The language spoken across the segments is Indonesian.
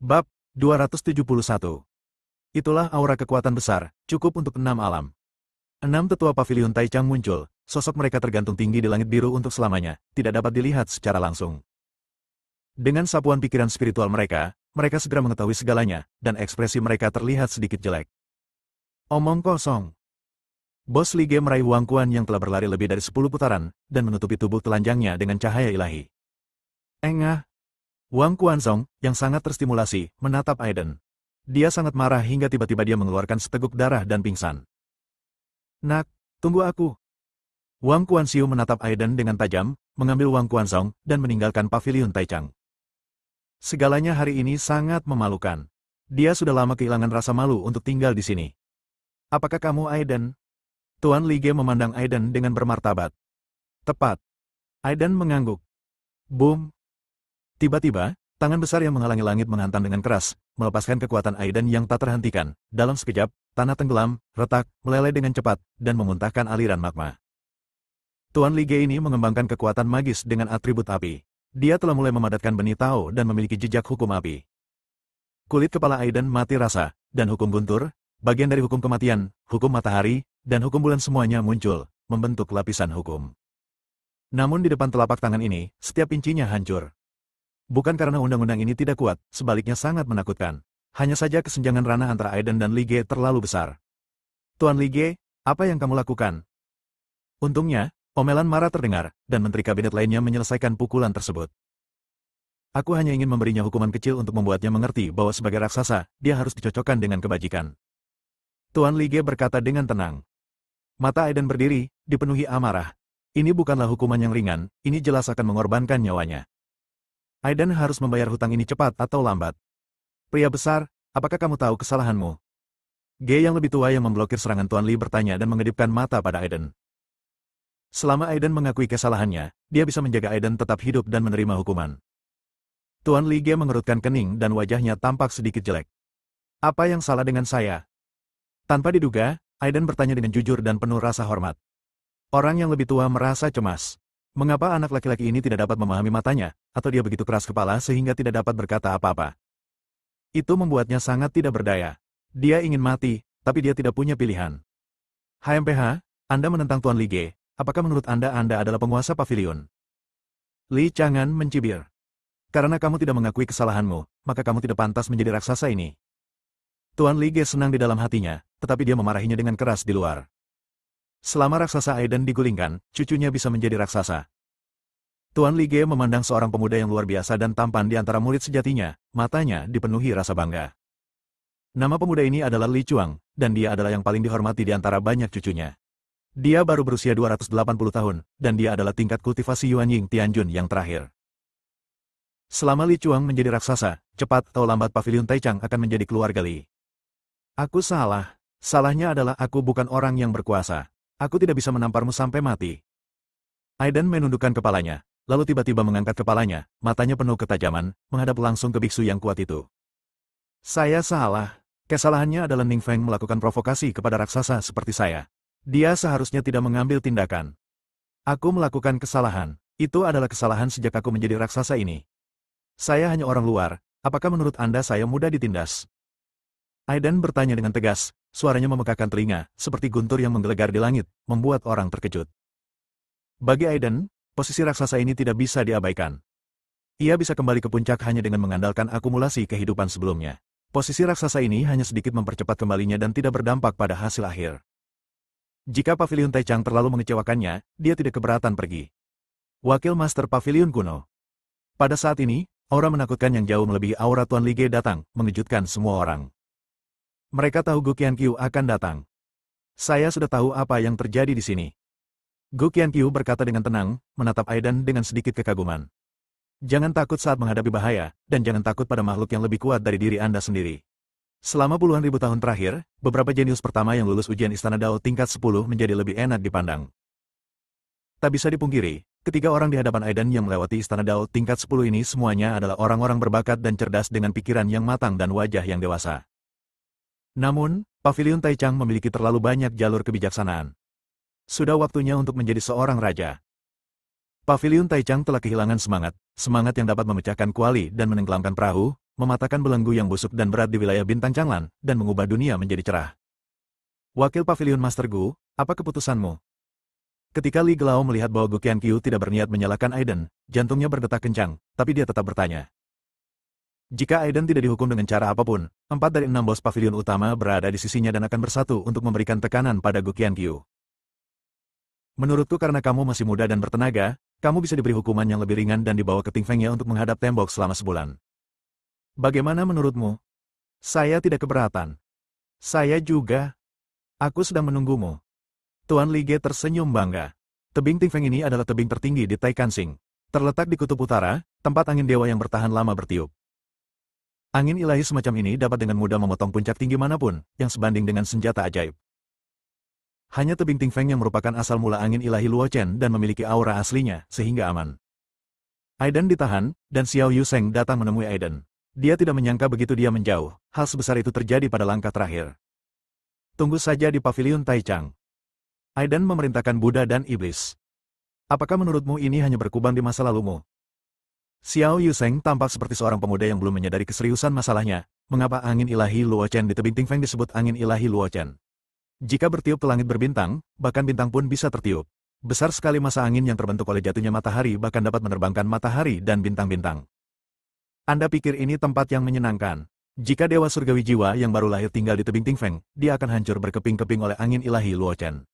Bab 271. Itulah aura kekuatan besar, cukup untuk 6 alam. 6 tetua pavilion Taichang muncul, sosok mereka tergantung tinggi di langit biru untuk selamanya, tidak dapat dilihat secara langsung. Dengan sapuan pikiran spiritual mereka segera mengetahui segalanya, dan ekspresi mereka terlihat sedikit jelek. Omong kosong. Bos Li Ge meraih Wang Quan yang telah berlari lebih dari 10 putaran, dan menutupi tubuh telanjangnya dengan cahaya ilahi. Engah. Wang Quanzong, yang sangat terstimulasi, menatap Aiden. Dia sangat marah hingga tiba-tiba dia mengeluarkan seteguk darah dan pingsan. Nak, tunggu aku. Wang Quanxiu menatap Aiden dengan tajam, mengambil Wang Quanzong, dan meninggalkan pavilion Taichang. Segalanya hari ini sangat memalukan. Dia sudah lama kehilangan rasa malu untuk tinggal di sini. Apakah kamu Aiden? Tuan Li Ge memandang Aiden dengan bermartabat. Tepat. Aiden mengangguk. Boom. Tiba-tiba, tangan besar yang menghalangi langit menghantam dengan keras, melepaskan kekuatan Aiden yang tak terhentikan. Dalam sekejap, tanah tenggelam, retak, meleleh dengan cepat, dan memuntahkan aliran magma. Tuan Li Ge ini mengembangkan kekuatan magis dengan atribut api. Dia telah mulai memadatkan benih Tao dan memiliki jejak hukum api. Kulit kepala Aiden mati rasa, dan hukum guntur, bagian dari hukum kematian, hukum matahari, dan hukum bulan semuanya muncul, membentuk lapisan hukum. Namun di depan telapak tangan ini, setiap incinya hancur. Bukan karena undang-undang ini tidak kuat, sebaliknya sangat menakutkan. Hanya saja kesenjangan ranah antara Aiden dan Li Ge terlalu besar. Tuan Li Ge, apa yang kamu lakukan? Untungnya, omelan marah terdengar, dan menteri kabinet lainnya menyelesaikan pukulan tersebut. Aku hanya ingin memberinya hukuman kecil untuk membuatnya mengerti bahwa sebagai raksasa, dia harus dicocokkan dengan kebajikan. Tuan Li Ge berkata dengan tenang. Mata Aiden berdiri, dipenuhi amarah. Ini bukanlah hukuman yang ringan, ini jelas akan mengorbankan nyawanya. Aiden harus membayar hutang ini cepat atau lambat. Pria besar, apakah kamu tahu kesalahanmu? Ge yang lebih tua yang memblokir serangan Tuan Li bertanya dan mengedipkan mata pada Aiden. Selama Aiden mengakui kesalahannya, dia bisa menjaga Aiden tetap hidup dan menerima hukuman. Tuan Li Ge mengerutkan kening dan wajahnya tampak sedikit jelek. Apa yang salah dengan saya? Tanpa diduga, Aiden bertanya dengan jujur dan penuh rasa hormat. Orang yang lebih tua merasa cemas. Mengapa anak laki-laki ini tidak dapat memahami matanya, atau dia begitu keras kepala sehingga tidak dapat berkata apa-apa? Itu membuatnya sangat tidak berdaya. Dia ingin mati, tapi dia tidak punya pilihan. HMPH, Anda menentang Tuan Li Ge. Apakah menurut Anda adalah penguasa pavilion? Li Chang'an mencibir. Karena kamu tidak mengakui kesalahanmu, maka kamu tidak pantas menjadi raksasa ini. Tuan Li Ge senang di dalam hatinya, tetapi dia memarahinya dengan keras di luar. Selama raksasa Aiden digulingkan, cucunya bisa menjadi raksasa. Tuan Li Ge memandang seorang pemuda yang luar biasa dan tampan di antara murid sejatinya, matanya dipenuhi rasa bangga. Nama pemuda ini adalah Li Chuang, dan dia adalah yang paling dihormati di antara banyak cucunya. Dia baru berusia 280 tahun, dan dia adalah tingkat kultivasi Yuan Ying Tianjun yang terakhir. Selama Li Chuang menjadi raksasa, cepat atau lambat pavilion Taichang akan menjadi keluarga Li. Aku salah. Salahnya adalah aku bukan orang yang berkuasa. Aku tidak bisa menamparmu sampai mati. Aiden menundukkan kepalanya, lalu tiba-tiba mengangkat kepalanya, matanya penuh ketajaman, menghadap langsung ke biksu yang kuat itu. Saya salah. Kesalahannya adalah Ning Feng melakukan provokasi kepada raksasa seperti saya. Dia seharusnya tidak mengambil tindakan. Aku melakukan kesalahan. Itu adalah kesalahan sejak aku menjadi raksasa ini. Saya hanya orang luar, apakah menurut Anda saya mudah ditindas? Aiden bertanya dengan tegas, suaranya memekakkan telinga, seperti guntur yang menggelegar di langit, membuat orang terkejut. Bagi Aiden, posisi raksasa ini tidak bisa diabaikan. Ia bisa kembali ke puncak hanya dengan mengandalkan akumulasi kehidupan sebelumnya. Posisi raksasa ini hanya sedikit mempercepat kembalinya dan tidak berdampak pada hasil akhir. Jika pavilion Taichang terlalu mengecewakannya, dia tidak keberatan pergi. Wakil Master Pavilion kuno. Pada saat ini, aura menakutkan yang jauh melebihi aura Tuan Li Ge datang, mengejutkan semua orang. Mereka tahu Gu Qianqiu akan datang. Saya sudah tahu apa yang terjadi di sini. Gu Qianqiu berkata dengan tenang, menatap Aiden dengan sedikit kekaguman. Jangan takut saat menghadapi bahaya, dan jangan takut pada makhluk yang lebih kuat dari diri Anda sendiri. Selama puluhan ribu tahun terakhir, beberapa jenius pertama yang lulus ujian Istana Dao tingkat 10 menjadi lebih enak dipandang. Tak bisa dipungkiri, ketiga orang di hadapan Aiden yang melewati Istana Dao tingkat 10 ini semuanya adalah orang-orang berbakat dan cerdas dengan pikiran yang matang dan wajah yang dewasa. Namun, pavilion Taichang memiliki terlalu banyak jalur kebijaksanaan. Sudah waktunya untuk menjadi seorang raja. Pavilion Taichang telah kehilangan semangat yang dapat memecahkan kuali dan menenggelamkan perahu, mematahkan belenggu yang busuk dan berat di wilayah bintang Changlan, dan mengubah dunia menjadi cerah. Wakil Pavilion Master Gu, apa keputusanmu? Ketika Li Gelao melihat bahwa Gu Qianqiu tidak berniat menyalahkan Aiden, jantungnya berdetak kencang, tapi dia tetap bertanya. Jika Aiden tidak dihukum dengan cara apapun, 4 dari 6 bos pavilion utama berada di sisinya dan akan bersatu untuk memberikan tekanan pada Gu Qianqiu. Menurutku karena kamu masih muda dan bertenaga, kamu bisa diberi hukuman yang lebih ringan dan dibawa ke Ting Fengnya untuk menghadap tembok selama sebulan. Bagaimana menurutmu? Saya tidak keberatan. Saya juga. Aku sedang menunggumu. Tuan Li Ge tersenyum bangga. Tebing Ting Feng ini adalah tebing tertinggi di Taikansing. Terletak di kutub utara, tempat angin dewa yang bertahan lama bertiup. Angin ilahi semacam ini dapat dengan mudah memotong puncak tinggi manapun, yang sebanding dengan senjata ajaib. Hanya tebing Ting Feng yang merupakan asal mula angin ilahi Luochen dan memiliki aura aslinya, sehingga aman. Aiden ditahan, dan Xiao Yuseng datang menemui Aiden. Dia tidak menyangka begitu dia menjauh, hal sebesar itu terjadi pada langkah terakhir. Tunggu saja di Pavilion Taichang. Aiden memerintahkan Buddha dan Iblis. Apakah menurutmu ini hanya berkubang di masa lalumu? Xiao Yuseng tampak seperti seorang pemuda yang belum menyadari keseriusan masalahnya. Mengapa angin ilahi Luochen di tebing Ting Feng disebut angin ilahi Luochen? Jika bertiup ke langit berbintang, bahkan bintang pun bisa tertiup. Besar sekali masa angin yang terbentuk oleh jatuhnya matahari bahkan dapat menerbangkan matahari dan bintang-bintang. Anda pikir ini tempat yang menyenangkan? Jika Dewa Surgawi Jiwa yang baru lahir tinggal di tebing Ting Feng, dia akan hancur berkeping-keping oleh angin ilahi Luochen.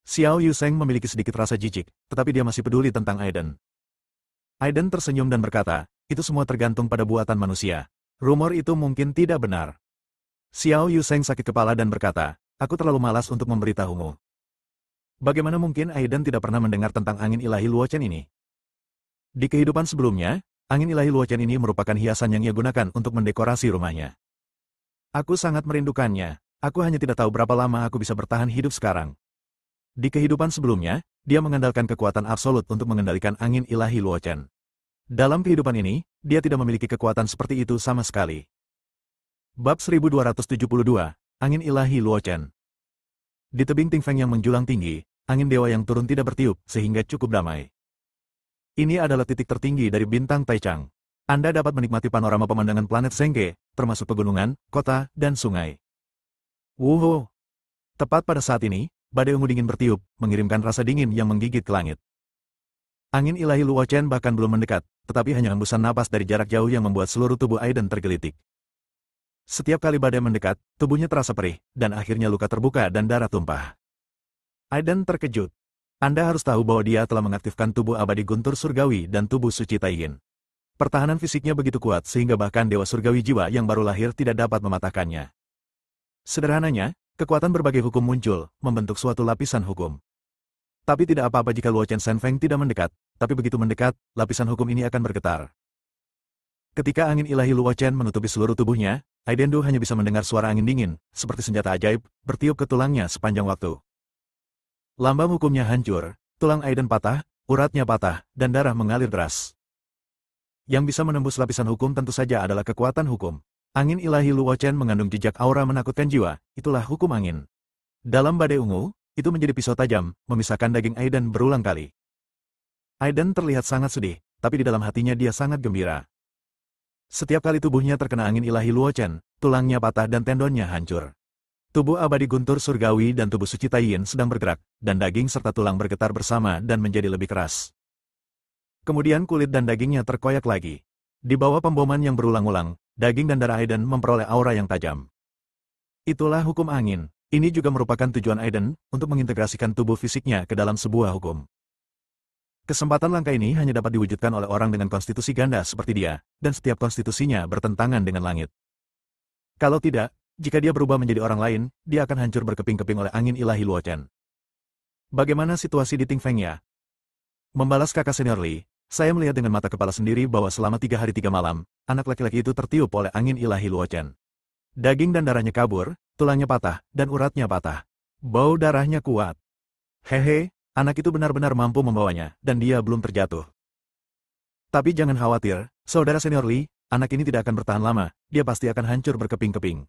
Xiao Yuseng memiliki sedikit rasa jijik, tetapi dia masih peduli tentang Aiden. Aiden tersenyum dan berkata, itu semua tergantung pada buatan manusia. Rumor itu mungkin tidak benar. Xiao Yuseng sakit kepala dan berkata, aku terlalu malas untuk memberitahumu. Bagaimana mungkin Aiden tidak pernah mendengar tentang angin ilahi Luochen ini? Di kehidupan sebelumnya, angin ilahi Luochen ini merupakan hiasan yang ia gunakan untuk mendekorasi rumahnya. Aku sangat merindukannya. Aku hanya tidak tahu berapa lama aku bisa bertahan hidup sekarang. Di kehidupan sebelumnya, dia mengandalkan kekuatan absolut untuk mengendalikan angin ilahi Luochen. Dalam kehidupan ini, dia tidak memiliki kekuatan seperti itu sama sekali. Bab 1272, Angin Ilahi Luochen. Di tebing Ting Feng yang menjulang tinggi, angin dewa yang turun tidak bertiup, sehingga cukup damai. Ini adalah titik tertinggi dari bintang Taichang. Anda dapat menikmati panorama pemandangan planet Zhengge, termasuk pegunungan, kota, dan sungai. Wuhu! Tepat pada saat ini, badai ungu dingin bertiup, mengirimkan rasa dingin yang menggigit ke langit. Angin ilahi Luochen bahkan belum mendekat, tetapi hanya hembusan napas dari jarak jauh yang membuat seluruh tubuh Aiden tergelitik. Setiap kali badai mendekat, tubuhnya terasa perih, dan akhirnya luka terbuka dan darah tumpah. Aiden terkejut. Anda harus tahu bahwa dia telah mengaktifkan tubuh abadi Guntur Surgawi dan tubuh suci Taiyin. Pertahanan fisiknya begitu kuat sehingga bahkan Dewa Surgawi Jiwa yang baru lahir tidak dapat mematahkannya. Sederhananya, kekuatan berbagai hukum muncul, membentuk suatu lapisan hukum. Tapi tidak apa-apa jika Luochen Shenfeng tidak mendekat, tapi begitu mendekat, lapisan hukum ini akan bergetar. Ketika angin ilahi Luochen menutupi seluruh tubuhnya, Aiden hanya bisa mendengar suara angin dingin, seperti senjata ajaib, bertiup ke tulangnya sepanjang waktu. Lambang hukumnya hancur, tulang Aiden patah, uratnya patah, dan darah mengalir deras. Yang bisa menembus lapisan hukum tentu saja adalah kekuatan hukum. Angin ilahi Luochen mengandung jejak aura menakutkan jiwa, itulah hukum angin. Dalam badai ungu, itu menjadi pisau tajam, memisahkan daging Aiden berulang kali. Aiden terlihat sangat sedih, tapi di dalam hatinya dia sangat gembira. Setiap kali tubuhnya terkena angin ilahi Luochen, tulangnya patah dan tendonnya hancur. Tubuh abadi Guntur Surgawi dan tubuh suci Taiyin sedang bergerak, dan daging serta tulang bergetar bersama dan menjadi lebih keras. Kemudian kulit dan dagingnya terkoyak lagi. Di bawah pemboman yang berulang-ulang, daging dan darah Aiden memperoleh aura yang tajam. Itulah hukum angin. Ini juga merupakan tujuan Aiden, untuk mengintegrasikan tubuh fisiknya ke dalam sebuah hukum. Kesempatan langka ini hanya dapat diwujudkan oleh orang dengan konstitusi ganda seperti dia, dan setiap konstitusinya bertentangan dengan langit. Kalau tidak, jika dia berubah menjadi orang lain, dia akan hancur berkeping-keping oleh angin ilahi Luochen. Bagaimana situasi di Ting Feng ya? Membalas kakak senior Li, saya melihat dengan mata kepala sendiri bahwa selama 3 hari 3 malam, anak laki-laki itu tertiup oleh angin ilahi Luochen. Daging dan darahnya kabur, tulangnya patah, dan uratnya patah. Bau darahnya kuat. Hehe, anak itu benar-benar mampu membawanya, dan dia belum terjatuh. Tapi jangan khawatir, saudara senior Li, anak ini tidak akan bertahan lama, dia pasti akan hancur berkeping-keping.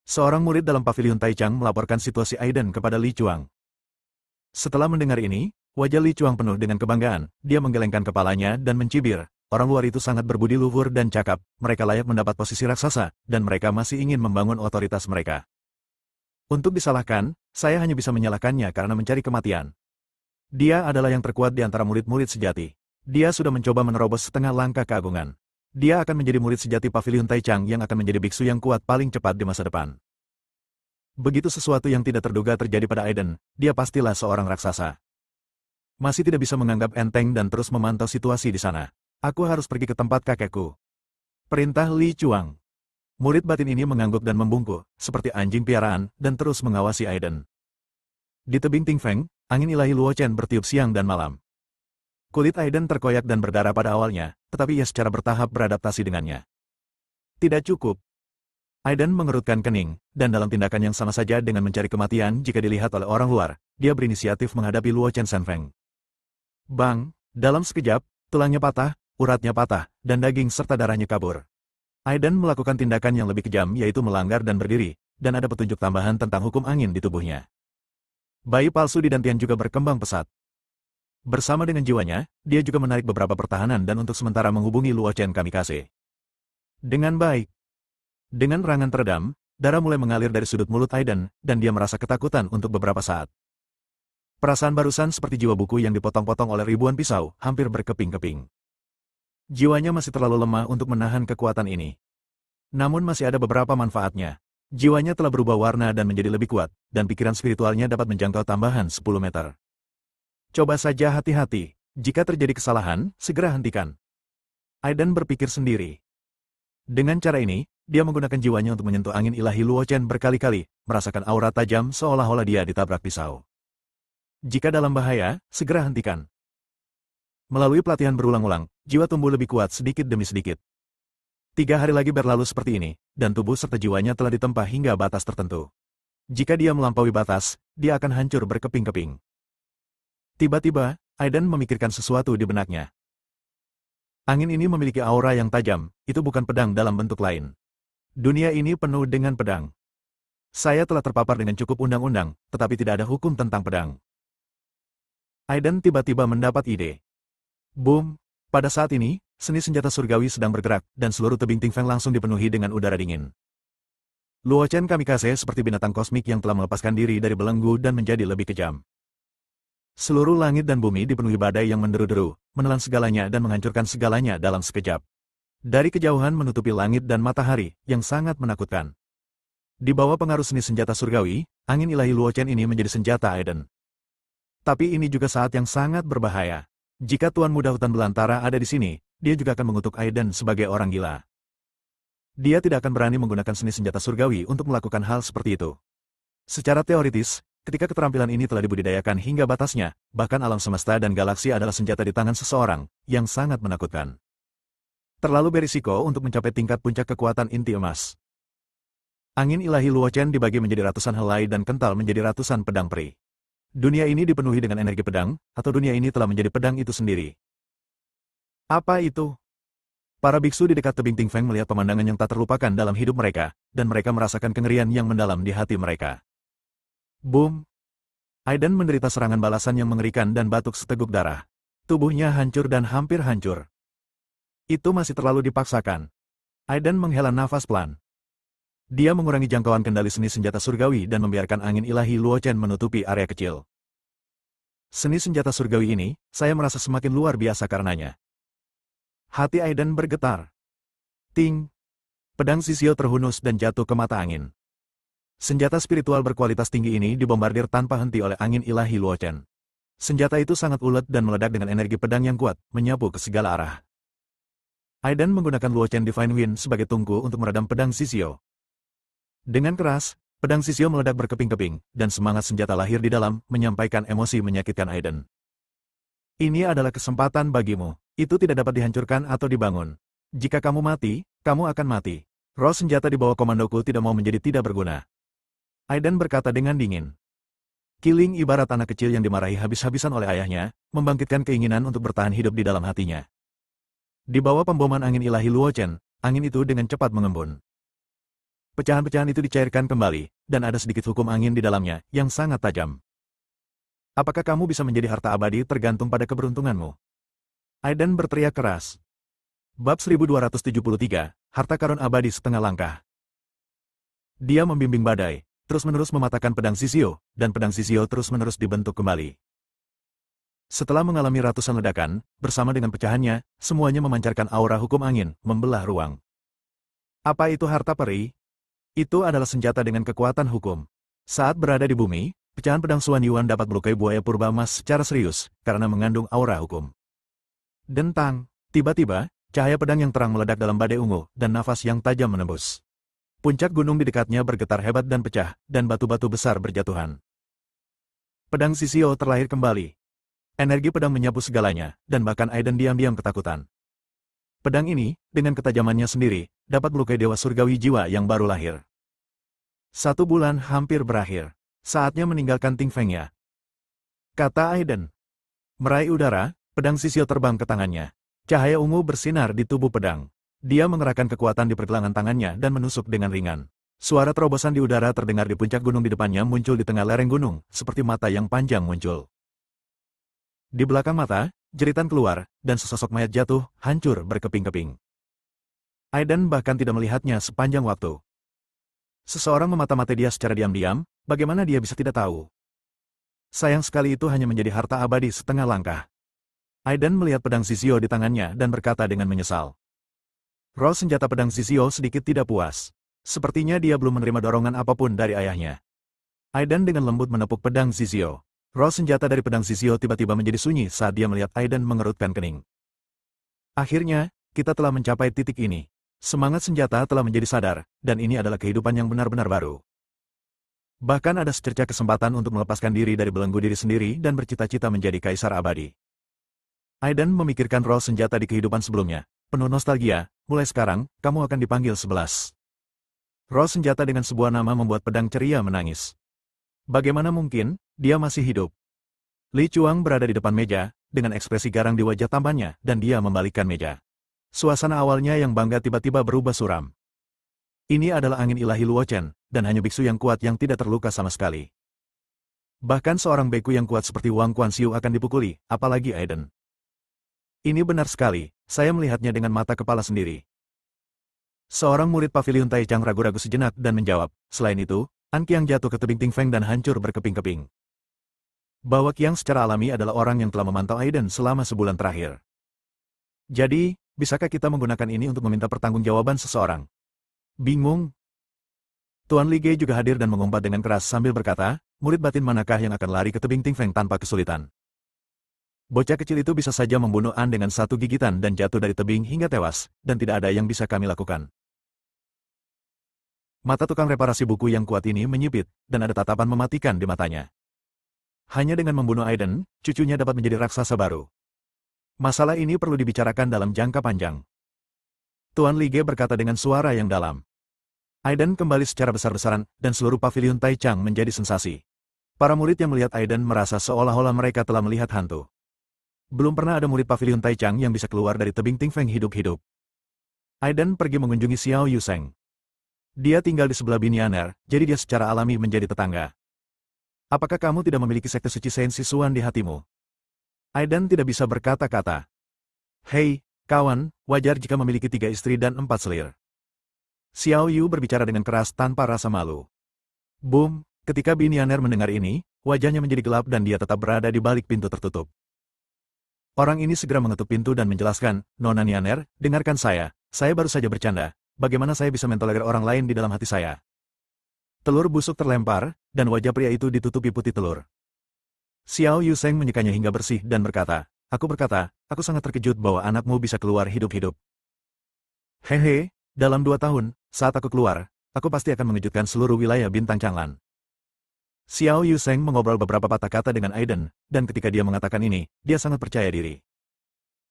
Seorang murid dalam Pavilion Taichang melaporkan situasi Aiden kepada Li Chuang. Setelah mendengar ini, wajah Li Chuang penuh dengan kebanggaan, dia menggelengkan kepalanya dan mencibir, orang luar itu sangat berbudi luhur dan cakap, mereka layak mendapat posisi raksasa, dan mereka masih ingin membangun otoritas mereka. Untuk disalahkan, saya hanya bisa menyalahkannya karena mencari kematian. Dia adalah yang terkuat di antara murid-murid sejati. Dia sudah mencoba menerobos setengah langkah keagungan. Dia akan menjadi murid sejati Paviliun Taichang yang akan menjadi biksu yang kuat paling cepat di masa depan. Begitu sesuatu yang tidak terduga terjadi pada Aiden, dia pastilah seorang raksasa. Masih tidak bisa menganggap enteng dan terus memantau situasi di sana. Aku harus pergi ke tempat kakekku. Perintah Li Chuang. Murid batin ini mengangguk dan membungkuk, seperti anjing piaraan, dan terus mengawasi Aiden. Di tebing Ting Feng, angin ilahi Luo Chen bertiup siang dan malam. Kulit Aiden terkoyak dan berdarah pada awalnya, tetapi ia secara bertahap beradaptasi dengannya. Tidak cukup. Aiden mengerutkan kening, dan dalam tindakan yang sama saja dengan mencari kematian jika dilihat oleh orang luar, dia berinisiatif menghadapi Luo Chen Sanfeng. Bang, dalam sekejap, tulangnya patah, uratnya patah, dan daging serta darahnya kabur. Aiden melakukan tindakan yang lebih kejam yaitu melanggar dan berdiri, dan ada petunjuk tambahan tentang hukum angin di tubuhnya. Bayi palsu di Dantian juga berkembang pesat. Bersama dengan jiwanya, dia juga menarik beberapa pertahanan dan untuk sementara menghubungi Luo Chen Kamikaze. Dengan baik. Dengan rangan teredam, darah mulai mengalir dari sudut mulut Aiden, dan dia merasa ketakutan untuk beberapa saat. Perasaan barusan seperti jiwa buku yang dipotong-potong oleh ribuan pisau, hampir berkeping-keping. Jiwanya masih terlalu lemah untuk menahan kekuatan ini. Namun masih ada beberapa manfaatnya. Jiwanya telah berubah warna dan menjadi lebih kuat, dan pikiran spiritualnya dapat menjangkau tambahan 10 meter. Coba saja hati-hati, jika terjadi kesalahan, segera hentikan. Aiden berpikir sendiri. Dengan cara ini, dia menggunakan jiwanya untuk menyentuh angin ilahi Luo Chen berkali-kali, merasakan aura tajam seolah-olah dia ditabrak pisau. Jika dalam bahaya, segera hentikan. Melalui pelatihan berulang-ulang, jiwa tumbuh lebih kuat sedikit demi sedikit. 3 hari lagi berlalu seperti ini, dan tubuh serta jiwanya telah ditempa hingga batas tertentu. Jika dia melampaui batas, dia akan hancur berkeping-keping. Tiba-tiba, Aiden memikirkan sesuatu di benaknya. Angin ini memiliki aura yang tajam, itu bukan pedang dalam bentuk lain. Dunia ini penuh dengan pedang. Saya telah terpapar dengan cukup undang-undang, tetapi tidak ada hukum tentang pedang. Aiden tiba-tiba mendapat ide. Boom! Pada saat ini, seni senjata surgawi sedang bergerak, dan seluruh tebing Ting Feng langsung dipenuhi dengan udara dingin. Luo Chen Kamikaze seperti binatang kosmik yang telah melepaskan diri dari belenggu dan menjadi lebih kejam. Seluruh langit dan bumi dipenuhi badai yang menderu-deru, menelan segalanya dan menghancurkan segalanya dalam sekejap. Dari kejauhan menutupi langit dan matahari, yang sangat menakutkan. Di bawah pengaruh seni senjata surgawi, angin ilahi Luo Chen ini menjadi senjata Aiden. Tapi ini juga saat yang sangat berbahaya. Jika Tuan Muda Hutan Belantara ada di sini, dia juga akan mengutuk Aiden sebagai orang gila. Dia tidak akan berani menggunakan seni senjata surgawi untuk melakukan hal seperti itu. Secara teoritis, ketika keterampilan ini telah dibudidayakan hingga batasnya, bahkan alam semesta dan galaksi adalah senjata di tangan seseorang, yang sangat menakutkan. Terlalu berisiko untuk mencapai tingkat puncak kekuatan inti emas. Angin ilahi Luo Chen dibagi menjadi ratusan helai dan kental menjadi ratusan pedang peri. Dunia ini dipenuhi dengan energi pedang, atau dunia ini telah menjadi pedang itu sendiri. Apa itu? Para biksu di dekat tebing Ting Feng melihat pemandangan yang tak terlupakan dalam hidup mereka, dan mereka merasakan kengerian yang mendalam di hati mereka. Boom! Aiden menderita serangan balasan yang mengerikan dan batuk seteguk darah. Tubuhnya hancur dan hampir hancur. Itu masih terlalu dipaksakan. Aiden menghela nafas pelan. Dia mengurangi jangkauan kendali seni senjata surgawi dan membiarkan angin ilahi Luo Chen menutupi area kecil. Seni senjata surgawi ini, saya merasa semakin luar biasa karenanya. Hati Aiden bergetar. Ting! Pedang Sisio terhunus dan jatuh ke mata angin. Senjata spiritual berkualitas tinggi ini dibombardir tanpa henti oleh angin ilahi Luo Chen. Senjata itu sangat ulet dan meledak dengan energi pedang yang kuat, menyapu ke segala arah. Aiden menggunakan Luo Chen Divine Wind sebagai tungku untuk meredam pedang Sisio. Dengan keras, pedang Sisio meledak berkeping-keping, dan semangat senjata lahir di dalam, menyampaikan emosi menyakitkan Aiden. Ini adalah kesempatan bagimu, itu tidak dapat dihancurkan atau dibangun. Jika kamu mati, kamu akan mati. Roh senjata di bawah komandoku tidak mau menjadi tidak berguna. Aiden berkata dengan dingin. Killing ibarat anak kecil yang dimarahi habis-habisan oleh ayahnya, membangkitkan keinginan untuk bertahan hidup di dalam hatinya. Di bawah pemboman angin ilahi Luo Chen, angin itu dengan cepat mengembun. Pecahan-pecahan itu dicairkan kembali, dan ada sedikit hukum angin di dalamnya, yang sangat tajam. Apakah kamu bisa menjadi harta abadi tergantung pada keberuntunganmu? Aiden berteriak keras. Bab 1273, Harta Karun Abadi Setengah Langkah. Dia membimbing badai, terus-menerus mematahkan pedang Sisio, dan pedang Sisio terus-menerus dibentuk kembali. Setelah mengalami ratusan ledakan, bersama dengan pecahannya, semuanya memancarkan aura hukum angin, membelah ruang. Apa itu harta peri? Itu adalah senjata dengan kekuatan hukum. Saat berada di bumi, pecahan pedang Xuan Yuan dapat melukai buaya purba emas secara serius, karena mengandung aura hukum. Dentang, tiba-tiba, cahaya pedang yang terang meledak dalam badai ungu, dan nafas yang tajam menembus. Puncak gunung di dekatnya bergetar hebat dan pecah, dan batu-batu besar berjatuhan. Pedang Sisio terlahir kembali. Energi pedang menyapu segalanya, dan bahkan Aiden diam-diam ketakutan. Pedang ini, dengan ketajamannya sendiri, dapat melukai dewa surgawi jiwa yang baru lahir. 1 bulan hampir berakhir. Saatnya meninggalkan Ting Fengnya, kata Aiden. Meraih udara, pedang Sisio terbang ke tangannya. Cahaya ungu bersinar di tubuh pedang. Dia mengerahkan kekuatan di pergelangan tangannya dan menusuk dengan ringan. Suara terobosan di udara terdengar di puncak gunung di depannya muncul di tengah lereng gunung, seperti mata yang panjang muncul. Di belakang mata, jeritan keluar, dan sesosok mayat jatuh, hancur berkeping-keping. Aiden bahkan tidak melihatnya sepanjang waktu. Seseorang memata-matai dia secara diam-diam, bagaimana dia bisa tidak tahu? Sayang sekali itu hanya menjadi harta abadi setengah langkah. Aiden melihat pedang Sisio di tangannya dan berkata dengan menyesal. Roh senjata pedang Sisio sedikit tidak puas. Sepertinya dia belum menerima dorongan apapun dari ayahnya. Aiden dengan lembut menepuk pedang Sisio. Roh senjata dari pedang Sisio tiba-tiba menjadi sunyi saat dia melihat Aiden mengerutkan kening. Akhirnya, kita telah mencapai titik ini. Semangat senjata telah menjadi sadar, dan ini adalah kehidupan yang benar-benar baru. Bahkan ada secerca kesempatan untuk melepaskan diri dari belenggu diri sendiri dan bercita-cita menjadi kaisar abadi. Aiden memikirkan roh senjata di kehidupan sebelumnya. Penuh nostalgia, mulai sekarang, kamu akan dipanggil 11. Roh senjata dengan sebuah nama membuat pedang ceria menangis. Bagaimana mungkin, dia masih hidup? Li Chuang berada di depan meja, dengan ekspresi garang di wajah tampannya, dan dia membalikkan meja. Suasana awalnya yang bangga tiba-tiba berubah suram. Ini adalah angin ilahi Luo Chen, dan hanya biksu yang kuat yang tidak terluka sama sekali. Bahkan seorang beku yang kuat seperti Wang Quanxiu akan dipukuli, apalagi Aiden. Ini benar sekali, saya melihatnya dengan mata kepala sendiri. Seorang murid pavilion Taichang ragu-ragu sejenak dan menjawab, selain itu, An Qiang jatuh ke tebing Ting Feng dan hancur berkeping-keping. Bahwa Qiang secara alami adalah orang yang telah memantau Aiden selama sebulan terakhir. Jadi, bisakah kita menggunakan ini untuk meminta pertanggungjawaban seseorang? Bingung? Tuan Li Gei juga hadir dan mengumpat dengan keras sambil berkata, murid batin manakah yang akan lari ke tebing Ting Feng tanpa kesulitan? Bocah kecil itu bisa saja membunuh An dengan satu gigitan dan jatuh dari tebing hingga tewas, dan tidak ada yang bisa kami lakukan. Mata tukang reparasi buku yang kuat ini menyipit, dan ada tatapan mematikan di matanya. Hanya dengan membunuh Aiden, cucunya dapat menjadi raksasa baru. Masalah ini perlu dibicarakan dalam jangka panjang. Tuan Li Ge berkata dengan suara yang dalam. Aiden kembali secara besar-besaran, dan seluruh pavilion Taichang menjadi sensasi. Para murid yang melihat Aiden merasa seolah-olah mereka telah melihat hantu. Belum pernah ada murid pavilion Taichang yang bisa keluar dari tebing Ting Feng hidup-hidup. Aiden pergi mengunjungi Xiao Yuseng. Dia tinggal di sebelah Binyaner, jadi dia secara alami menjadi tetangga. Apakah kamu tidak memiliki sekte suci Saint Sisuan di hatimu? Aiden tidak bisa berkata-kata. Hei, kawan, wajar jika memiliki 3 istri dan 4 selir. Xiao Yu berbicara dengan keras tanpa rasa malu. Boom, ketika Binyaner mendengar ini, wajahnya menjadi gelap dan dia tetap berada di balik pintu tertutup. Orang ini segera mengetuk pintu dan menjelaskan, Nona Nyaner, dengarkan saya baru saja bercanda. Bagaimana saya bisa mentolerir orang lain di dalam hati saya? Telur busuk terlempar, dan wajah pria itu ditutupi putih telur. Xiao Yuseng menyekanya hingga bersih dan berkata, aku sangat terkejut bahwa anakmu bisa keluar hidup-hidup. Hehe, dalam 2 tahun, saat aku keluar, aku pasti akan mengejutkan seluruh wilayah Bintang Changlan. Xiao Yuseng mengobrol beberapa patah kata dengan Aiden, dan ketika dia mengatakan ini, dia sangat percaya diri.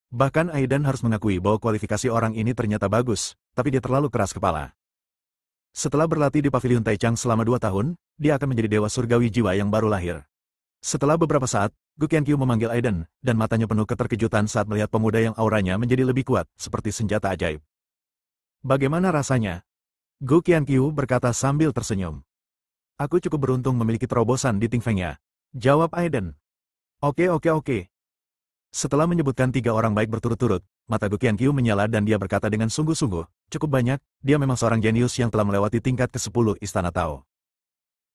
Bahkan Aiden harus mengakui bahwa kualifikasi orang ini ternyata bagus, tapi dia terlalu keras kepala. Setelah berlatih di pavilion Taichang selama 2 tahun, dia akan menjadi dewa surgawi jiwa yang baru lahir. Setelah beberapa saat, Gu Qianqiu memanggil Aiden, dan matanya penuh keterkejutan saat melihat pemuda yang auranya menjadi lebih kuat, seperti senjata ajaib. Bagaimana rasanya? Gu Qianqiu berkata sambil tersenyum. Aku cukup beruntung memiliki terobosan di Ting Fengnya, jawab Aiden. Oke. Setelah menyebutkan 3 orang baik berturut-turut, mata Gu Qianqiu menyala dan dia berkata dengan sungguh-sungguh, cukup banyak, dia memang seorang jenius yang telah melewati tingkat ke-10 Istana Tao.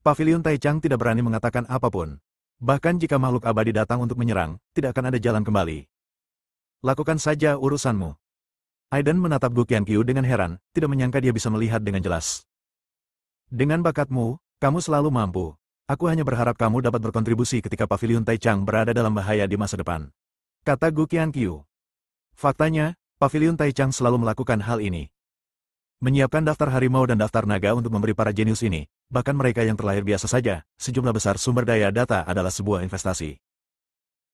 Paviliun Taichang tidak berani mengatakan apapun. Bahkan jika makhluk abadi datang untuk menyerang, tidak akan ada jalan kembali. Lakukan saja urusanmu. Aiden menatap Gu Qianqiu dengan heran, tidak menyangka dia bisa melihat dengan jelas. Dengan bakatmu, kamu selalu mampu. Aku hanya berharap kamu dapat berkontribusi ketika Paviliun Taichang berada dalam bahaya di masa depan. Kata Gu Qianqiu. Faktanya, Paviliun Taichang selalu melakukan hal ini. Menyiapkan daftar harimau dan daftar naga untuk memberi para jenius ini, bahkan mereka yang terlahir biasa saja, sejumlah besar sumber daya data adalah sebuah investasi.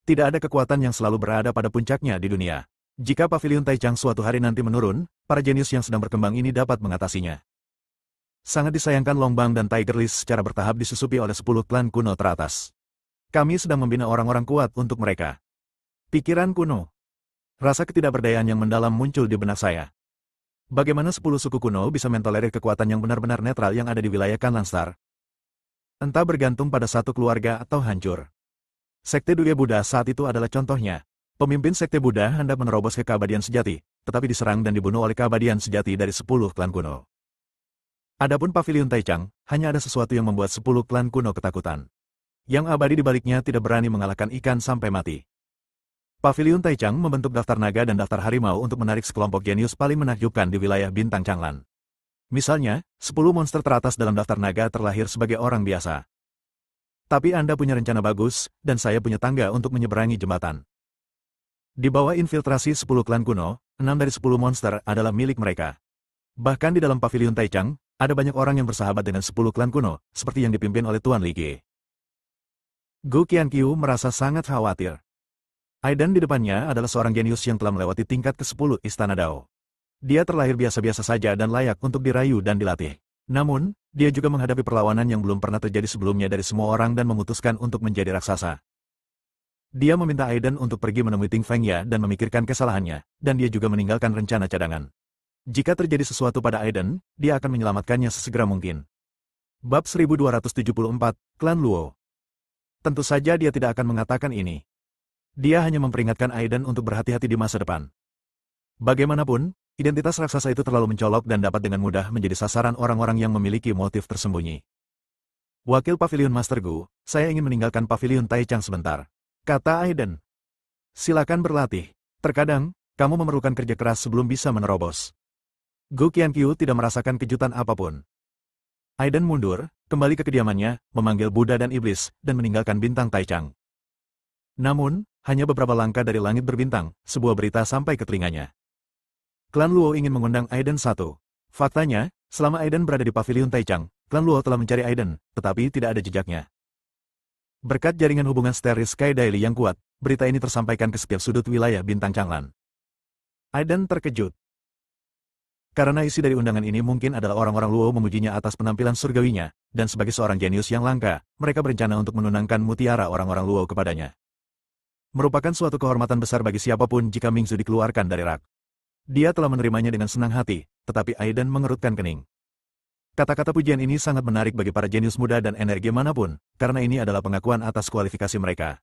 Tidak ada kekuatan yang selalu berada pada puncaknya di dunia. Jika Paviliun Taichang suatu hari nanti menurun, para jenius yang sedang berkembang ini dapat mengatasinya. Sangat disayangkan Longbang dan Tiger List secara bertahap disusupi oleh 10 klan kuno teratas. Kami sedang membina orang-orang kuat untuk mereka. Pikiran kuno. Rasa ketidakberdayaan yang mendalam muncul di benak saya. Bagaimana 10 suku kuno bisa mentolerir kekuatan yang benar-benar netral yang ada di wilayah Kanlanstar? Entah bergantung pada satu keluarga atau hancur. Sekte Duge Buddha saat itu adalah contohnya. Pemimpin Sekte Buddha hendak menerobos ke keabadian sejati, tetapi diserang dan dibunuh oleh keabadian sejati dari 10 klan kuno. Adapun Paviliun Taichang, hanya ada sesuatu yang membuat 10 klan kuno ketakutan. Yang abadi di baliknya tidak berani mengalahkan ikan sampai mati. Paviliun Taichang membentuk daftar naga dan daftar harimau untuk menarik sekelompok jenius paling menakjubkan di wilayah Bintang Changlan. Misalnya, 10 monster teratas dalam daftar naga terlahir sebagai orang biasa. Tapi Anda punya rencana bagus, dan saya punya tangga untuk menyeberangi jembatan. Di bawah infiltrasi 10 klan kuno, 6 dari 10 monster adalah milik mereka. Bahkan di dalam Paviliun Taichang, ada banyak orang yang bersahabat dengan 10 klan kuno, seperti yang dipimpin oleh Tuan Li Ge. Gu Qianqiu merasa sangat khawatir. Aiden di depannya adalah seorang jenius yang telah melewati tingkat ke-10 Istana Dao. Dia terlahir biasa-biasa saja dan layak untuk dirayu dan dilatih. Namun, dia juga menghadapi perlawanan yang belum pernah terjadi sebelumnya dari semua orang dan memutuskan untuk menjadi raksasa. Dia meminta Aiden untuk pergi menemui Ting Fengya dan memikirkan kesalahannya, dan dia juga meninggalkan rencana cadangan. Jika terjadi sesuatu pada Aiden, dia akan menyelamatkannya sesegera mungkin. Bab 1274, Klan Luo. Tentu saja dia tidak akan mengatakan ini. Dia hanya memperingatkan Aiden untuk berhati-hati di masa depan. Bagaimanapun, identitas raksasa itu terlalu mencolok dan dapat dengan mudah menjadi sasaran orang-orang yang memiliki motif tersembunyi. Wakil Paviliun Master Gu, saya ingin meninggalkan Paviliun Taichang sebentar. Kata Aiden. Silakan berlatih. Terkadang, kamu memerlukan kerja keras sebelum bisa menerobos. Gu Qianqiu tidak merasakan kejutan apapun. Aiden mundur, kembali ke kediamannya, memanggil Buddha dan Iblis, dan meninggalkan Bintang Taichang. Namun, hanya beberapa langkah dari langit berbintang, sebuah berita sampai ke telinganya. Klan Luo ingin mengundang Aiden satu. Faktanya, selama Aiden berada di Paviliun Taichang, Klan Luo telah mencari Aiden, tetapi tidak ada jejaknya. Berkat jaringan hubungan Starry Sky Daily yang kuat, berita ini tersampaikan ke setiap sudut wilayah Bintang Changlan. Aiden terkejut. Karena isi dari undangan ini mungkin adalah orang-orang Luo memujinya atas penampilan surgawinya, dan sebagai seorang jenius yang langka, mereka berencana untuk menunangkan mutiara orang-orang Luo kepadanya. Merupakan suatu kehormatan besar bagi siapapun jika Mingzu dikeluarkan dari rak. Dia telah menerimanya dengan senang hati, tetapi Aiden mengerutkan kening. Kata-kata pujian ini sangat menarik bagi para jenius muda dan energi manapun, karena ini adalah pengakuan atas kualifikasi mereka.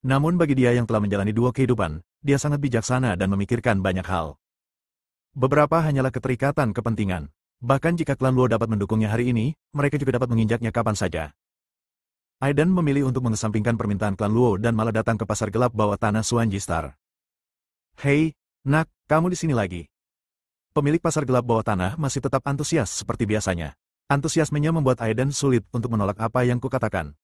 Namun bagi dia yang telah menjalani dua kehidupan, dia sangat bijaksana dan memikirkan banyak hal. Beberapa hanyalah keterikatan kepentingan. Bahkan jika klan Luo dapat mendukungnya hari ini, mereka juga dapat menginjaknya kapan saja. Aiden memilih untuk mengesampingkan permintaan klan Luo dan malah datang ke pasar gelap bawah tanah Suanji Star. Hei, nak, kamu di sini lagi. Pemilik pasar gelap bawah tanah masih tetap antusias seperti biasanya. Antusiasmenya membuat Aiden sulit untuk menolak apa yang kukatakan.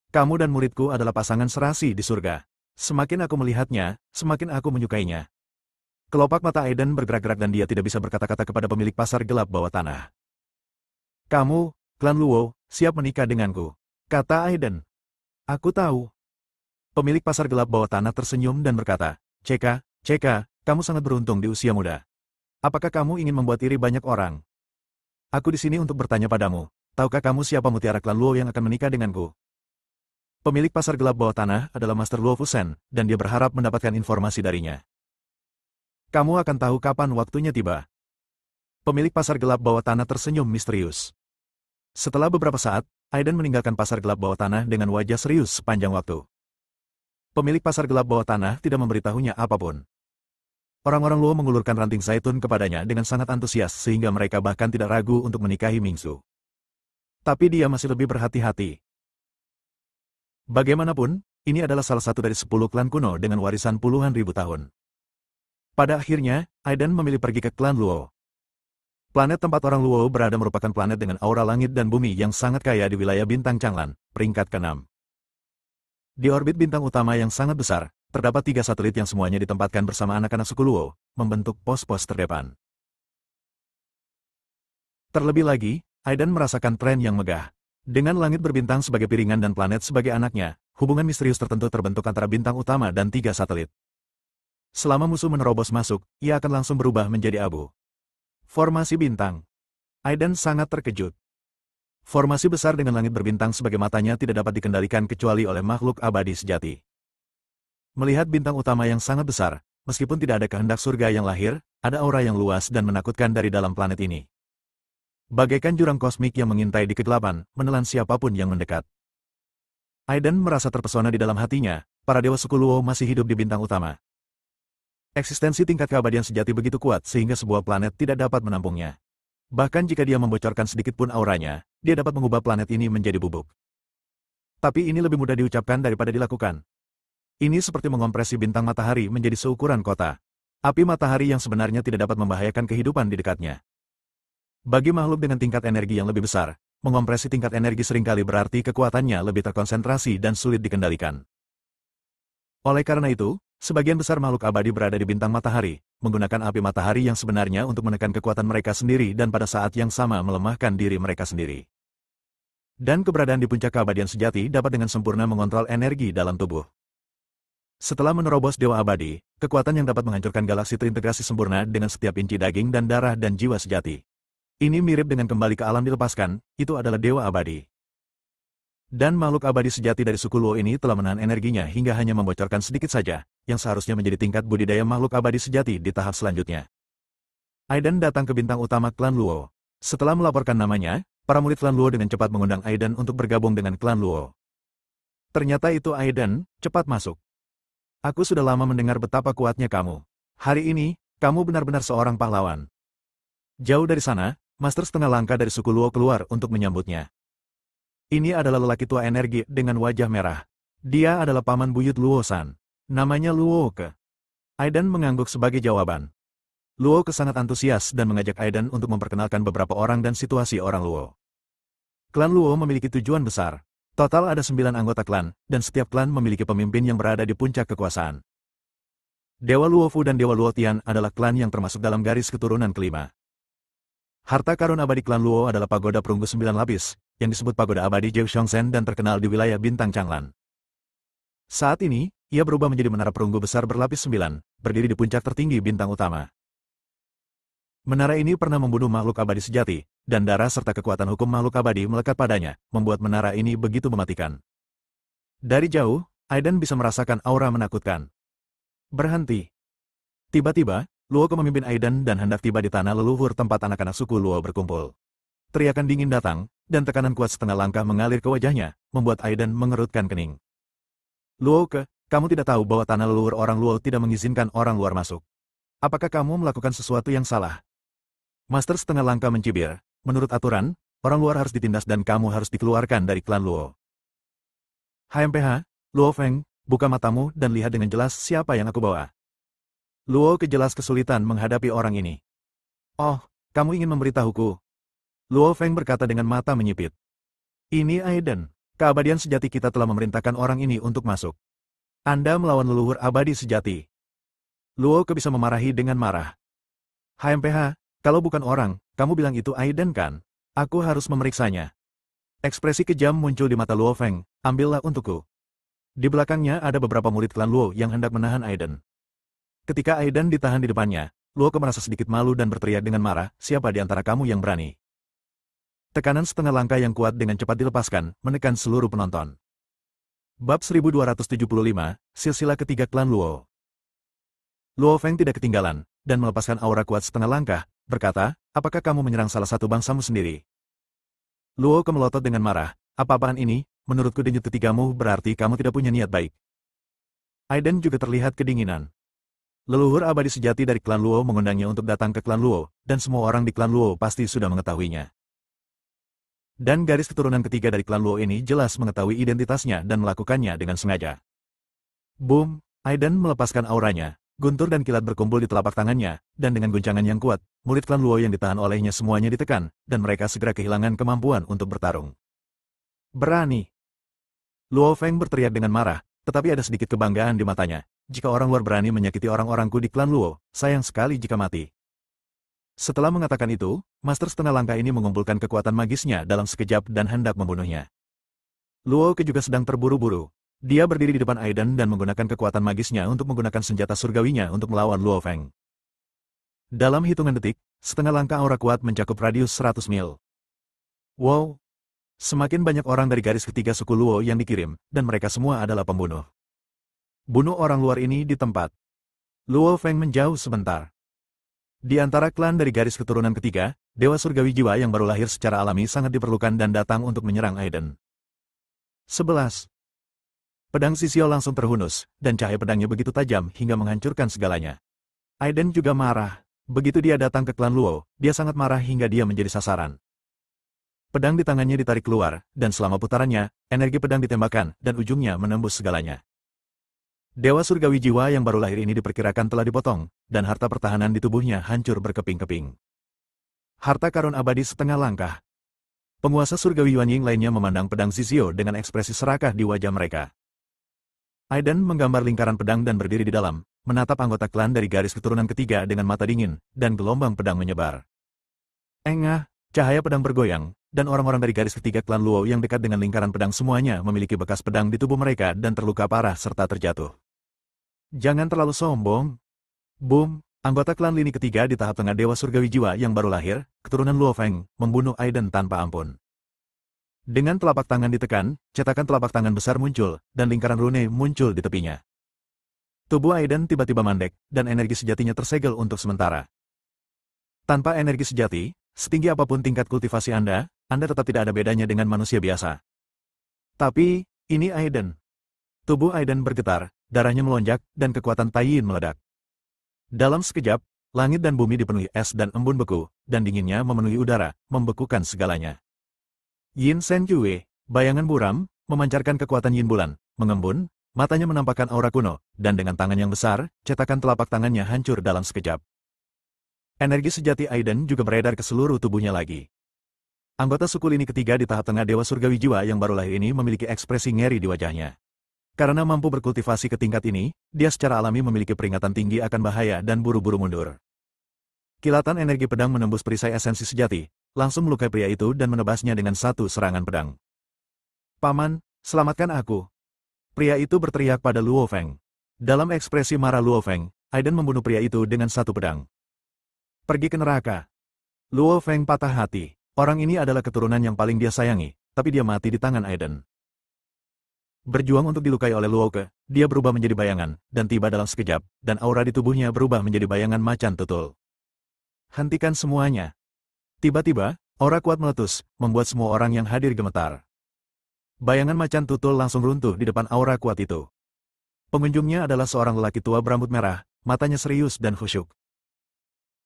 Kamu dan muridku adalah pasangan serasi di surga. Semakin aku melihatnya, semakin aku menyukainya. Kelopak mata Aiden bergerak-gerak dan dia tidak bisa berkata-kata kepada pemilik pasar gelap bawah tanah. Kamu, klan Luo, siap menikah denganku, kata Aiden. Aku tahu. Pemilik pasar gelap bawah tanah tersenyum dan berkata, Ceka, kamu sangat beruntung di usia muda. Apakah kamu ingin membuat iri banyak orang? Aku di sini untuk bertanya padamu, tahukah kamu siapa mutiara klan Luo yang akan menikah denganku? Pemilik pasar gelap bawah tanah adalah Master Luo Fusen, dan dia berharap mendapatkan informasi darinya. Kamu akan tahu kapan waktunya tiba. Pemilik pasar gelap bawah tanah tersenyum misterius. Setelah beberapa saat, Aiden meninggalkan pasar gelap bawah tanah dengan wajah serius sepanjang waktu. Pemilik pasar gelap bawah tanah tidak memberitahunya apapun. Orang-orang Luo mengulurkan ranting zaitun kepadanya dengan sangat antusias sehingga mereka bahkan tidak ragu untuk menikahi Mingsu. Tapi dia masih lebih berhati-hati. Bagaimanapun, ini adalah salah satu dari 10 klan kuno dengan warisan puluhan ribu tahun. Pada akhirnya, Aiden memilih pergi ke klan Luo. Planet tempat orang Luo berada merupakan planet dengan aura langit dan bumi yang sangat kaya di wilayah bintang Changlan, peringkat ke-6. Di orbit bintang utama yang sangat besar, terdapat 3 satelit yang semuanya ditempatkan bersama anak-anak suku Luo, membentuk pos-pos terdepan. Terlebih lagi, Aiden merasakan tren yang megah. Dengan langit berbintang sebagai piringan dan planet sebagai anaknya, hubungan misterius tertentu terbentuk antara bintang utama dan 3 satelit. Selama musuh menerobos masuk, ia akan langsung berubah menjadi abu. Formasi bintang. Aiden sangat terkejut. Formasi besar dengan langit berbintang sebagai matanya tidak dapat dikendalikan kecuali oleh makhluk abadi sejati. Melihat bintang utama yang sangat besar, meskipun tidak ada kehendak surga yang lahir, ada aura yang luas dan menakutkan dari dalam planet ini. Bagaikan jurang kosmik yang mengintai di kegelapan, menelan siapapun yang mendekat. Aiden merasa terpesona di dalam hatinya, para dewa suku Luo masih hidup di bintang utama. Eksistensi tingkat keabadian sejati begitu kuat sehingga sebuah planet tidak dapat menampungnya. Bahkan jika dia membocorkan sedikit pun auranya, dia dapat mengubah planet ini menjadi bubuk. Tapi ini lebih mudah diucapkan daripada dilakukan. Ini seperti mengompresi bintang matahari menjadi seukuran kota. Api matahari yang sebenarnya tidak dapat membahayakan kehidupan di dekatnya. Bagi makhluk dengan tingkat energi yang lebih besar, mengompresi tingkat energi seringkali berarti kekuatannya lebih terkonsentrasi dan sulit dikendalikan. Oleh karena itu, sebagian besar makhluk abadi berada di bintang matahari, menggunakan api matahari yang sebenarnya untuk menekan kekuatan mereka sendiri dan pada saat yang sama melemahkan diri mereka sendiri. Dan keberadaan di puncak keabadian sejati dapat dengan sempurna mengontrol energi dalam tubuh. Setelah menerobos dewa abadi, kekuatan yang dapat menghancurkan galaksi terintegrasi sempurna dengan setiap inci daging dan darah dan jiwa sejati. Ini mirip dengan kembali ke alam dilepaskan, itu adalah dewa abadi. Dan makhluk abadi sejati dari suku Luo ini telah menahan energinya hingga hanya membocorkan sedikit saja, yang seharusnya menjadi tingkat budidaya makhluk abadi sejati di tahap selanjutnya. Aiden datang ke bintang utama klan Luo. Setelah melaporkan namanya, para murid klan Luo dengan cepat mengundang Aiden untuk bergabung dengan klan Luo. Ternyata itu Aiden, cepat masuk. Aku sudah lama mendengar betapa kuatnya kamu. Hari ini, kamu benar-benar seorang pahlawan. Jauh dari sana, master setengah langkah dari suku Luo keluar untuk menyambutnya. Ini adalah lelaki tua energi dengan wajah merah. Dia adalah paman buyut Luo-san. Namanya Luo-ke. Aiden mengangguk sebagai jawaban. Luo-ke sangat antusias dan mengajak Aiden untuk memperkenalkan beberapa orang dan situasi orang Luo. Klan Luo memiliki tujuan besar. Total ada 9 anggota klan, dan setiap klan memiliki pemimpin yang berada di puncak kekuasaan. Dewa Luofu dan Dewa Luotian adalah klan yang termasuk dalam garis keturunan kelima. Harta karun abadi klan Luo adalah pagoda perunggu 9 lapis, yang disebut pagoda abadi Zhexiongsen dan terkenal di wilayah bintang Changlan. Saat ini, ia berubah menjadi menara perunggu besar berlapis 9, berdiri di puncak tertinggi bintang utama. Menara ini pernah membunuh makhluk abadi sejati, dan darah serta kekuatan hukum makhluk abadi melekat padanya, membuat menara ini begitu mematikan. Dari jauh, Aiden bisa merasakan aura menakutkan. Berhenti. Tiba-tiba, Luo-ke memimpin Aiden dan hendak tiba di tanah leluhur tempat anak-anak suku Luo berkumpul. Teriakan dingin datang, dan tekanan kuat setengah langkah mengalir ke wajahnya, membuat Aiden mengerutkan kening. Luo-ke, kamu tidak tahu bahwa tanah leluhur orang Luo tidak mengizinkan orang luar masuk. Apakah kamu melakukan sesuatu yang salah? Master setengah langkah mencibir, menurut aturan, orang luar harus ditindas dan kamu harus dikeluarkan dari klan Luo. HMPH, Luo Feng, buka matamu dan lihat dengan jelas siapa yang aku bawa. Luo-ke jelas kesulitan menghadapi orang ini. Oh, kamu ingin memberitahuku? Luo Feng berkata dengan mata menyipit. Ini Aiden. Keabadian sejati kita telah memerintahkan orang ini untuk masuk. Anda melawan leluhur abadi sejati. Luo-ke bisa memarahi dengan marah. HMPH, kalau bukan orang, kamu bilang itu Aiden kan? Aku harus memeriksanya. Ekspresi kejam muncul di mata Luo Feng, ambillah untukku. Di belakangnya ada beberapa murid klan Luo yang hendak menahan Aiden. Ketika Aiden ditahan di depannya, Luo-ke merasa sedikit malu dan berteriak dengan marah, siapa di antara kamu yang berani? Tekanan setengah langkah yang kuat dengan cepat dilepaskan, menekan seluruh penonton. Bab 1275, Silsilah ketiga klan Luo. Luo Feng tidak ketinggalan, dan melepaskan aura kuat setengah langkah, berkata, apakah kamu menyerang salah satu bangsamu sendiri? Luo-ke melotot dengan marah, apa-apaan ini, menurutku denyut ketigamu berarti kamu tidak punya niat baik. Aiden juga terlihat kedinginan. Leluhur abadi sejati dari klan Luo mengundangnya untuk datang ke klan Luo, dan semua orang di klan Luo pasti sudah mengetahuinya. Dan garis keturunan ketiga dari klan Luo ini jelas mengetahui identitasnya dan melakukannya dengan sengaja. Boom! Aiden melepaskan auranya, guntur dan kilat berkumpul di telapak tangannya, dan dengan guncangan yang kuat, murid klan Luo yang ditahan olehnya semuanya ditekan, dan mereka segera kehilangan kemampuan untuk bertarung. Berani! Luo Feng berteriak dengan marah, tetapi ada sedikit kebanggaan di matanya. Jika orang luar berani menyakiti orang-orangku di klan Luo, sayang sekali jika mati. Setelah mengatakan itu, Master Setengah Langkah ini mengumpulkan kekuatan magisnya dalam sekejap dan hendak membunuhnya. Luo Ke juga sedang terburu-buru. Dia berdiri di depan Aiden dan menggunakan kekuatan magisnya untuk menggunakan senjata surgawinya untuk melawan Luo Feng. Dalam hitungan detik, setengah langkah aura kuat mencakup radius 100 mil. Wow! Semakin banyak orang dari garis ketiga suku Luo yang dikirim, dan mereka semua adalah pembunuh. Bunuh orang luar ini di tempat. Luo Feng menjauh sebentar. Di antara klan dari garis keturunan ketiga, Dewa Surgawi Jiwa yang baru lahir secara alami sangat diperlukan dan datang untuk menyerang Aiden. 11. Pedang Sisio langsung terhunus, dan cahaya pedangnya begitu tajam hingga menghancurkan segalanya. Aiden juga marah. Begitu dia datang ke klan Luo, dia sangat marah hingga dia menjadi sasaran. Pedang di tangannya ditarik keluar, dan selama putarannya, energi pedang ditembakkan, dan ujungnya menembus segalanya. Dewa Surgawi Jiwa yang baru lahir ini diperkirakan telah dipotong, dan harta pertahanan di tubuhnya hancur berkeping-keping. Harta karun abadi setengah langkah. Penguasa Surgawi Yuan Ying lainnya memandang pedang Sisio dengan ekspresi serakah di wajah mereka. Aiden menggambar lingkaran pedang dan berdiri di dalam, menatap anggota klan dari garis keturunan ketiga dengan mata dingin, dan gelombang pedang menyebar. Engah, cahaya pedang bergoyang, dan orang-orang dari garis ketiga klan Luo yang dekat dengan lingkaran pedang semuanya memiliki bekas pedang di tubuh mereka dan terluka parah serta terjatuh. Jangan terlalu sombong. Boom! Anggota klan lini ketiga di tahap tengah Dewa Surgawi Jiwa yang baru lahir, keturunan Luo Feng, membunuh Aiden tanpa ampun. Dengan telapak tangan ditekan, cetakan telapak tangan besar muncul, dan lingkaran rune muncul di tepinya. Tubuh Aiden tiba-tiba mandek, dan energi sejatinya tersegel untuk sementara. Tanpa energi sejati, setinggi apapun tingkat kultivasi Anda tetap tidak ada bedanya dengan manusia biasa. Tapi, ini Aiden. Tubuh Aiden bergetar, darahnya melonjak, dan kekuatan Tai Yin meledak. Dalam sekejap, langit dan bumi dipenuhi es dan embun beku, dan dinginnya memenuhi udara, membekukan segalanya. Yin Shen Yue, bayangan buram, memancarkan kekuatan Yin bulan, mengembun, matanya menampakkan aura kuno, dan dengan tangan yang besar, cetakan telapak tangannya hancur dalam sekejap. Energi sejati Aiden juga beredar ke seluruh tubuhnya lagi. Anggota suku lini ketiga di tahap tengah Dewa Surgawi Jiwa yang baru lahir ini memiliki ekspresi ngeri di wajahnya. Karena mampu berkultivasi ke tingkat ini, dia secara alami memiliki peringatan tinggi akan bahaya dan buru-buru mundur. Kilatan energi pedang menembus perisai esensi sejati, langsung melukai pria itu dan menebasnya dengan satu serangan pedang. Paman, selamatkan aku. Pria itu berteriak pada Luo Feng. Dalam ekspresi marah Luo Feng, Aiden membunuh pria itu dengan satu pedang. Pergi ke neraka. Luo Feng patah hati. Orang ini adalah keturunan yang paling dia sayangi, tapi dia mati di tangan Aiden. Berjuang untuk dilukai oleh Luo Ke, dia berubah menjadi bayangan, dan tiba dalam sekejap, dan aura di tubuhnya berubah menjadi bayangan macan tutul. Hentikan semuanya. Tiba-tiba, aura kuat meletus, membuat semua orang yang hadir gemetar. Bayangan macan tutul langsung runtuh di depan aura kuat itu. Pengunjungnya adalah seorang lelaki tua berambut merah, matanya serius dan khusyuk.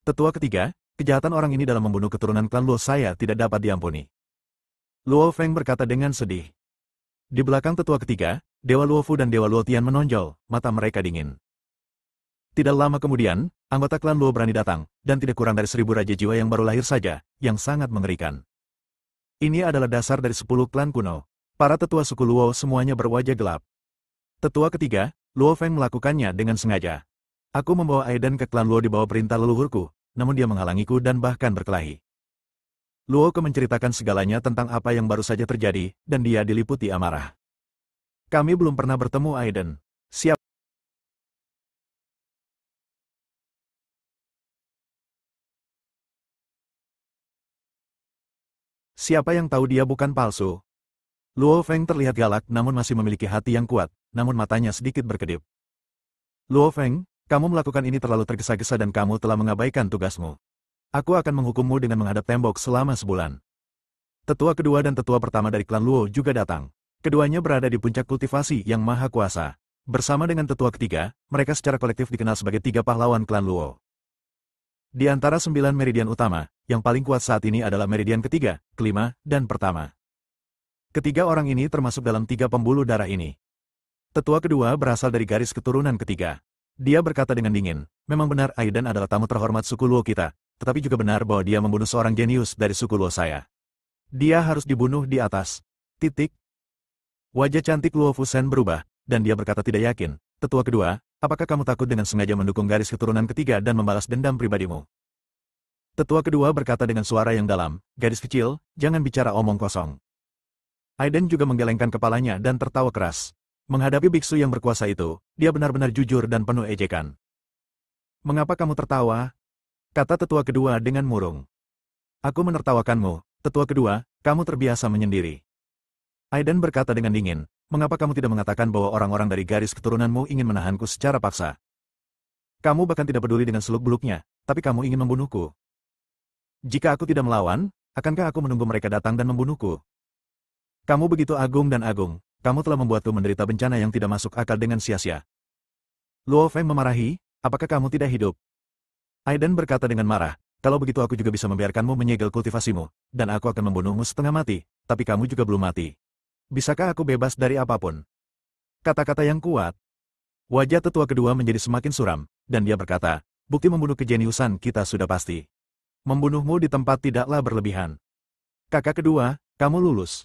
Tetua ketiga, kejahatan orang ini dalam membunuh keturunan klan Luo saya tidak dapat diampuni. Luo Feng berkata dengan sedih. Di belakang tetua ketiga, Dewa Luofu dan Dewa Luo Tian menonjol, mata mereka dingin. Tidak lama kemudian, anggota klan Luo berani datang, dan tidak kurang dari 1000 raja jiwa yang baru lahir saja, yang sangat mengerikan. Ini adalah dasar dari 10 klan kuno. Para tetua suku Luo semuanya berwajah gelap. Tetua ketiga, Luo Feng melakukannya dengan sengaja. Aku membawa Aiden ke klan Luo di bawah perintah leluhurku, namun dia menghalangiku dan bahkan berkelahi. Luo Ke menceritakan segalanya tentang apa yang baru saja terjadi, dan dia diliputi amarah. Kami belum pernah bertemu Aiden. Siapa yang tahu dia bukan palsu? Luo Feng terlihat galak namun masih memiliki hati yang kuat, namun matanya sedikit berkedip. Luo Feng, kamu melakukan ini terlalu tergesa-gesa dan kamu telah mengabaikan tugasmu. Aku akan menghukummu dengan menghadap tembok selama sebulan. Tetua kedua dan tetua pertama dari klan Luo juga datang. Keduanya berada di puncak kultivasi yang maha kuasa. Bersama dengan tetua ketiga, mereka secara kolektif dikenal sebagai tiga pahlawan klan Luo. Di antara 9 meridian utama, yang paling kuat saat ini adalah meridian ketiga, kelima, dan pertama. Ketiga orang ini termasuk dalam tiga pembuluh darah ini. Tetua kedua berasal dari garis keturunan ketiga. Dia berkata dengan dingin, memang benar Aiden adalah tamu terhormat suku Luo kita, tetapi juga benar bahwa dia membunuh seorang jenius dari suku Luo saya. Dia harus dibunuh di atas. Titik. Wajah cantik Luo Fusen berubah, dan dia berkata tidak yakin. Tetua kedua, apakah kamu takut dengan sengaja mendukung garis keturunan ketiga dan membalas dendam pribadimu? Tetua kedua berkata dengan suara yang dalam, gadis kecil, jangan bicara omong kosong. Aiden juga menggelengkan kepalanya dan tertawa keras. Menghadapi biksu yang berkuasa itu, dia benar-benar jujur dan penuh ejekan. Mengapa kamu tertawa? Kata tetua kedua dengan murung. Aku menertawakanmu, tetua kedua, kamu terbiasa menyendiri. Aiden berkata dengan dingin, mengapa kamu tidak mengatakan bahwa orang-orang dari garis keturunanmu ingin menahanku secara paksa? Kamu bahkan tidak peduli dengan seluk-beluknya, tapi kamu ingin membunuhku. Jika aku tidak melawan, akankah aku menunggu mereka datang dan membunuhku? Kamu begitu agung dan agung, kamu telah membuatku menderita bencana yang tidak masuk akal dengan sia-sia. Luo Feng memarahi, apakah kamu tidak hidup? Aiden berkata dengan marah, kalau begitu aku juga bisa membiarkanmu menyegel kultivasimu, dan aku akan membunuhmu setengah mati, tapi kamu juga belum mati. Bisakah aku bebas dari apapun? Kata-kata yang kuat. Wajah tetua kedua menjadi semakin suram, dan dia berkata, bukti membunuh kejeniusan kita sudah pasti. Membunuhmu di tempat tidaklah berlebihan. Kakak kedua, kamu lulus.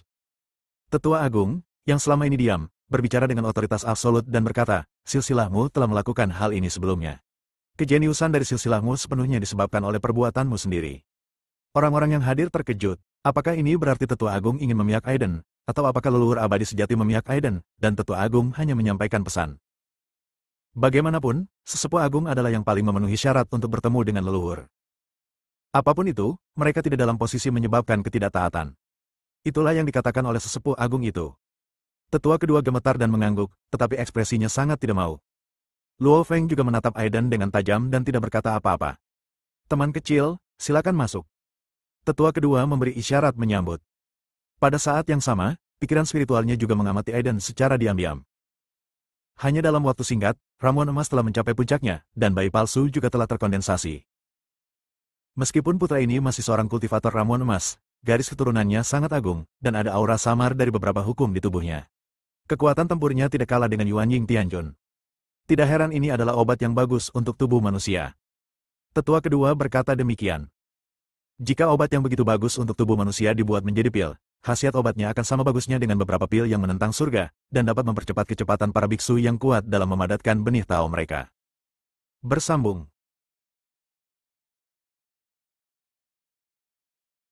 Tetua Agung, yang selama ini diam, berbicara dengan otoritas absolut dan berkata, silsilahmu telah melakukan hal ini sebelumnya. Kejeniusan dari silsilahmu sepenuhnya disebabkan oleh perbuatanmu sendiri. Orang-orang yang hadir terkejut, apakah ini berarti Tetua Agung ingin memihak Aiden? Atau apakah leluhur abadi sejati memihak Aiden, dan Tetua Agung hanya menyampaikan pesan? Bagaimanapun, Sesepuh Agung adalah yang paling memenuhi syarat untuk bertemu dengan leluhur. Apapun itu, mereka tidak dalam posisi menyebabkan ketidaktaatan. Itulah yang dikatakan oleh Sesepuh Agung itu. Tetua kedua gemetar dan mengangguk, tetapi ekspresinya sangat tidak mau. Luo Feng juga menatap Aiden dengan tajam dan tidak berkata apa-apa. Teman kecil, silakan masuk. Tetua kedua memberi isyarat menyambut. Pada saat yang sama, pikiran spiritualnya juga mengamati Aiden secara diam-diam. Hanya dalam waktu singkat, ramuan emas telah mencapai puncaknya, dan bayi palsu juga telah terkondensasi. Meskipun putra ini masih seorang kultivator ramuan emas, garis keturunannya sangat agung, dan ada aura samar dari beberapa hukum di tubuhnya. Kekuatan tempurnya tidak kalah dengan Yuan Ying Tianjun. Tidak heran ini adalah obat yang bagus untuk tubuh manusia. Tetua kedua berkata demikian. Jika obat yang begitu bagus untuk tubuh manusia dibuat menjadi pil, khasiat obatnya akan sama bagusnya dengan beberapa pil yang menentang surga, dan dapat mempercepat kecepatan para biksu yang kuat dalam memadatkan benih Tao mereka. Bersambung.